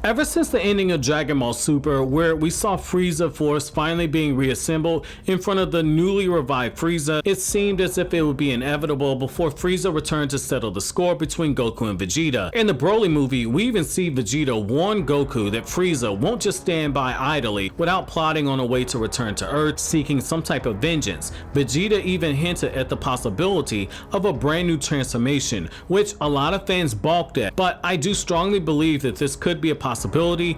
Ever since the ending of Dragon Ball Super, where we saw Frieza Force finally being reassembled in front of the newly revived Frieza, it seemed as if it would be inevitable before Frieza returned to settle the score between Goku and Vegeta. In the Broly movie, we even see Vegeta warn Goku that Frieza won't just stand by idly without plotting on a way to return to Earth seeking some type of vengeance. Vegeta even hinted at the possibility of a brand new transformation, which a lot of fans balked at, but I do strongly believe that this could be a possibility,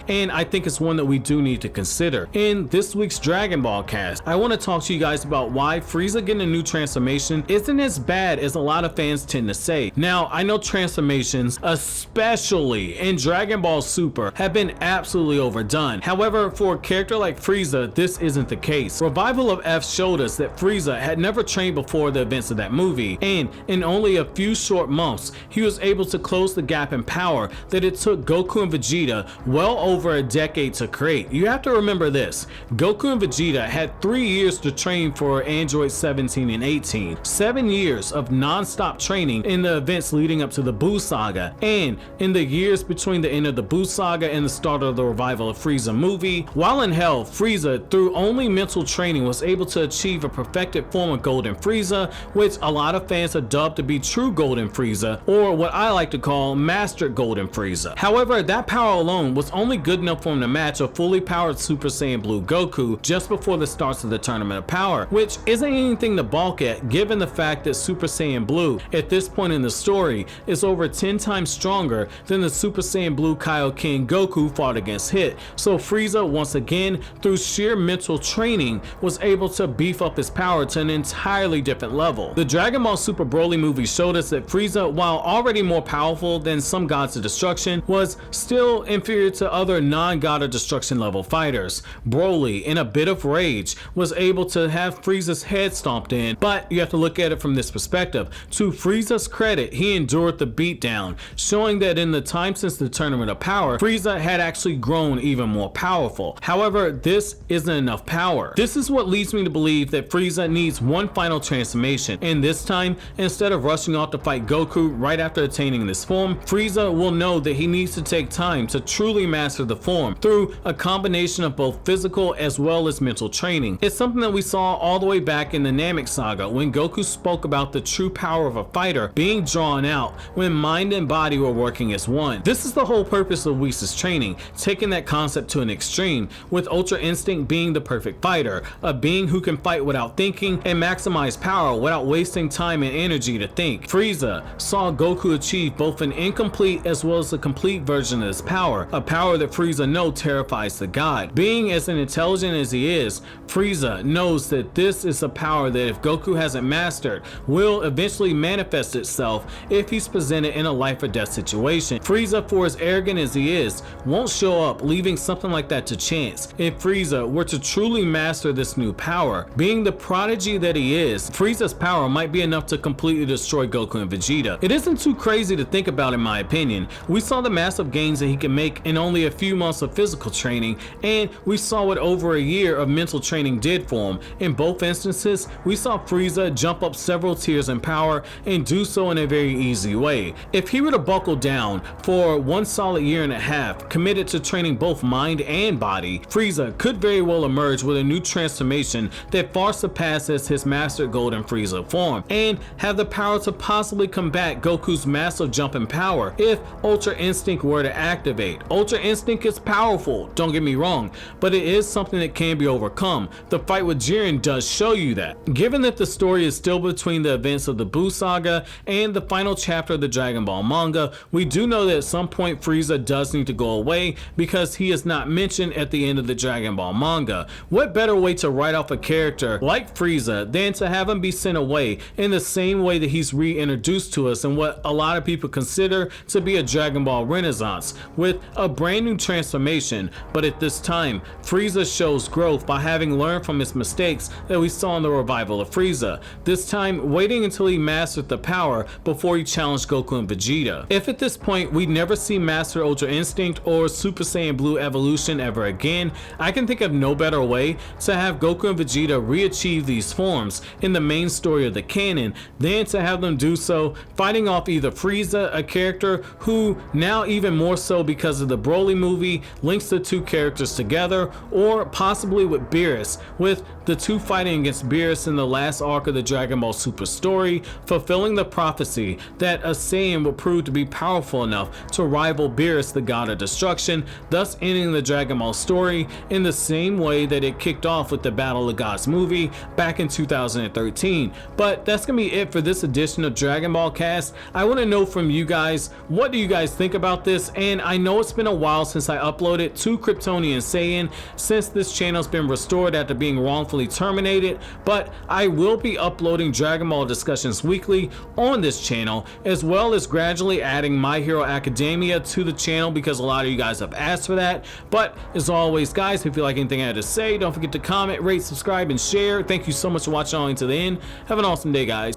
and I think it's one that we do need to consider. In this week's Dragon Ball cast, I want to talk to you guys about why Frieza getting a new transformation isn't as bad as a lot of fans tend to say. Now, I know transformations, especially in Dragon Ball Super, have been absolutely overdone. However, for a character like Frieza, this isn't the case. Revival of F showed us that Frieza had never trained before the events of that movie, and in only a few short months, he was able to close the gap in power that it took Goku and Vegeta well over a decade to create. You have to remember this: Goku and Vegeta had 3 years to train for Android 17 and 18, 7 years of non-stop training in the events leading up to the Buu Saga, and in the years between the end of the Buu Saga and the start of the Revival of Frieza movie. While in Hell, Frieza, through only mental training, was able to achieve a perfected form of Golden Frieza, which a lot of fans have dubbed to be true Golden Frieza, or what I like to call Mastered Golden Frieza. However, that power alone was only good enough for him to match a fully powered Super Saiyan Blue Goku just before the starts of the Tournament of Power, which isn't anything to balk at given the fact that Super Saiyan Blue at this point in the story is over 10 times stronger than the Super Saiyan Blue Kaioken Goku fought against Hit. So Frieza, once again, through sheer mental training, was able to beef up his power to an entirely different level. The Dragon Ball Super Broly movie showed us that Frieza, while already more powerful than some gods of destruction, was still inferior to other non-god of destruction level fighters. Broly, in a bit of rage, was able to have Frieza's head stomped in, but you have to look at it from this perspective. To Frieza's credit, he endured the beatdown, showing that in the time since the Tournament of Power, Frieza had actually grown even more powerful. However, this isn't enough power. This is what leads me to believe that Frieza needs one final transformation, and this time, instead of rushing off to fight Goku right after attaining this form, Frieza will know that he needs to take time to truly master the form through a combination of both physical as well as mental training. It's something that we saw all the way back in the Namek Saga when Goku spoke about the true power of a fighter being drawn out when mind and body were working as one. This is the whole purpose of Whis' training, taking that concept to an extreme, with Ultra Instinct being the perfect fighter, a being who can fight without thinking and maximize power without wasting time and energy to think. Frieza saw Goku achieve both an incomplete as well as a complete version of his power, a power that Frieza knows terrifies the god. Being as intelligent as he is, Frieza knows that this is a power that, if Goku hasn't mastered, will eventually manifest itself if he's presented in a life or death situation. Frieza, for as arrogant as he is, won't show up leaving something like that to chance. If Frieza were to truly master this new power, being the prodigy that he is, Frieza's power might be enough to completely destroy Goku and Vegeta. It isn't too crazy to think about, in my opinion. We saw the massive gains that he can make in only a few months of physical training, and we saw what over a year of mental training did for him. In both instances, we saw Frieza jump up several tiers in power and do so in a very easy way. If he were to buckle down for 1 solid year and a half, committed to training both mind and body, Frieza could very well emerge with a new transformation that far surpasses his mastered Golden Frieza form, and have the power to possibly combat Goku's massive jump in power if Ultra Instinct were to activate. Ultra Instinct is powerful, don't get me wrong, but it is something that can be overcome. The fight with Jiren does show you that. Given that the story is still between the events of the Buu Saga and the final chapter of the Dragon Ball manga, we do know that at some point Frieza does need to go away because he is not mentioned at the end of the Dragon Ball manga. What better way to write off a character like Frieza than to have him be sent away in the same way that he's reintroduced to us in what a lot of people consider to be a Dragon Ball Renaissance, with a brand new transformation. But at this time, Frieza shows growth by having learned from his mistakes that we saw in the Revival of Frieza, this time waiting until he mastered the power before he challenged Goku and Vegeta. If at this point we never see Master Ultra Instinct or Super Saiyan Blue Evolution ever again, I can think of no better way to have Goku and Vegeta re-achieve these forms in the main story of the canon than to have them do so fighting off either Frieza, a character who now even more so because because of the Broly movie links the two characters together, or possibly with Beerus, with the two fighting against Beerus in the last arc of the Dragon Ball Super story, fulfilling the prophecy that a Saiyan would prove to be powerful enough to rival Beerus, the god of destruction, thus ending the Dragon Ball story in the same way that it kicked off with the Battle of Gods movie back in 2013. But that's gonna be it for this edition of Dragon Ball Cast. I want to know from you guys, what do you guys think about this? And I know it's been a while since I uploaded to Kryptonian Saiyan, since this channel's been restored after being wrongfully terminated, but I will be uploading Dragon Ball discussions weekly on this channel, as well as gradually adding My Hero Academia to the channel because a lot of you guys have asked for that. But as always guys, if you like anything I had to say, don't forget to comment, rate, subscribe, and share. Thank you so much for watching all the way to the end. Have an awesome day, guys.